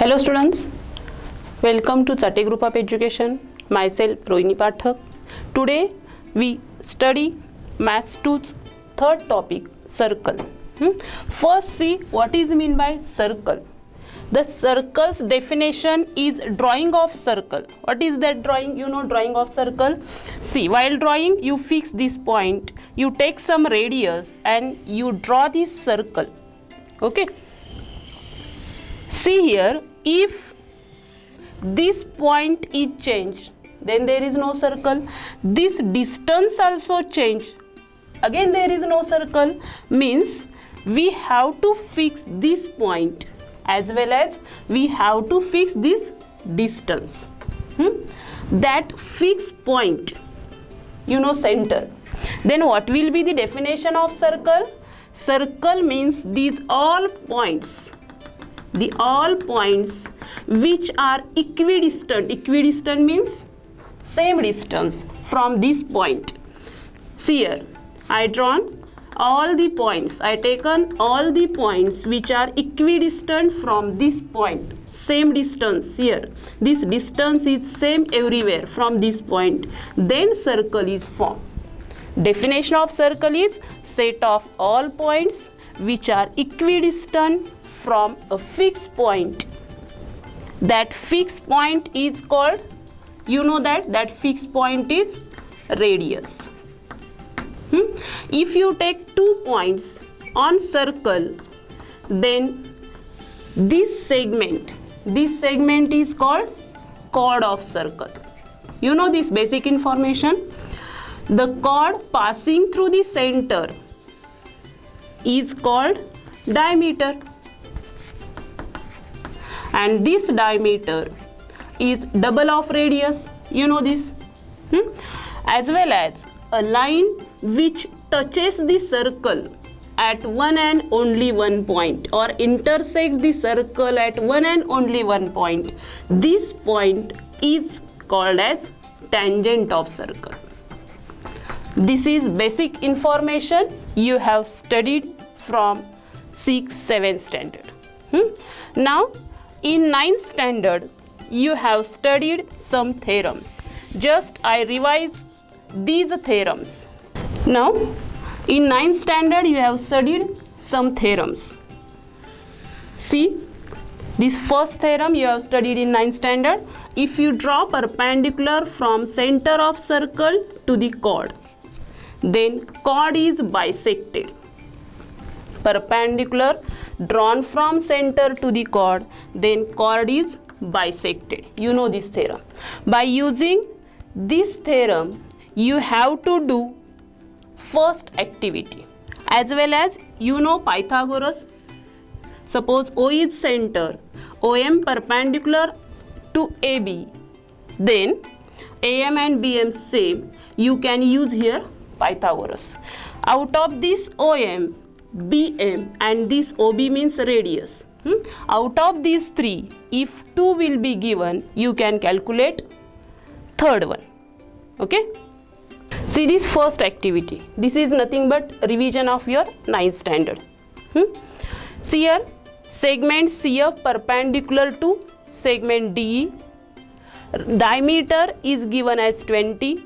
Hello students, welcome to Chate Group of Education. Myself Rohini Pathak. Today we study Maths 2's third topic, circle. First see what is mean by circle. The circle's definition is drawing of circle. What is that drawing? You know drawing of circle. See, while drawing you fix this point, you take some radius and you draw this circle. Okay. See here, if this point is changed, then there is no circle. This distance also changed, again there is no circle. Means we have to fix this point as well as we have to fix this distance. That fixed point, you know, center. Then what will be the definition of circle? Circle means these all points. The all points which are equidistant. Equidistant means same distance from this point. See here, I drawn all the points. I taken all the points which are equidistant from this point. Same distance here. This distance is same everywhere from this point. Then circle is formed. Definition of circle is set of all points which are equidistant from a fixed point. That fixed point is called, you know that fixed point is radius. If you take 2 points on circle, then this segment is called chord of circle. You know this basic information. The chord passing through the center is called diameter, and this diameter is double of radius. You know this. As well as a line which touches the circle at one and only one point, or intersects the circle at one and only one point. This point is called as tangent of circle. This is basic information you have studied from 6th-7th standard. Now in 9th standard you have studied some theorems. Just I revise these theorems. Now in 9th standard you have studied some theorems. See, this first theorem you have studied in 9th standard. If you draw perpendicular from center of circle to the chord, then chord is bisected. Perpendicular drawn from center to the chord, then chord is bisected. You know this theorem. By using this theorem you have to do first activity, as well as you know Pythagoras. Suppose O is center, OM perpendicular to AB, then AM and BM same. You can use here Pythagoras. Out of this OM, BM and this OB means radius. Out of these three, if 2 will be given, you can calculate third one. Okay. See this first activity. This is nothing but revision of your 9th standard. See here, segment CF perpendicular to segment DE. Diameter is given as 20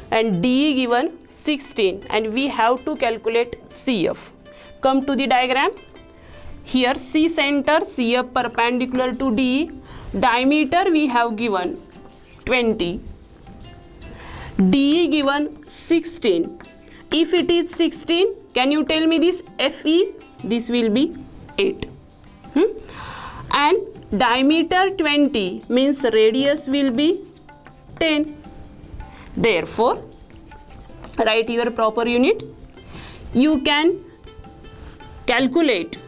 and DE given 16, and we have to calculate CF. Come to the diagram. Here C center, CF perpendicular to DE. Diameter we have given 20. DE given 16. If it is 16, can you tell me this FE? This will be 8. And diameter 20 means radius will be 10. Therefore, write your proper unit. You can calculate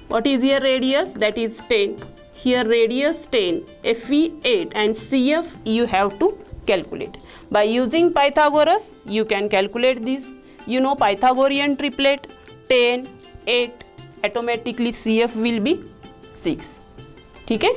what is your radius, that is 10. Here radius 10, FE 8 and CF you have to calculate. By using Pythagoras you can calculate this. You know Pythagorean triplet 10, 8, automatically CF will be 6. ठीक है.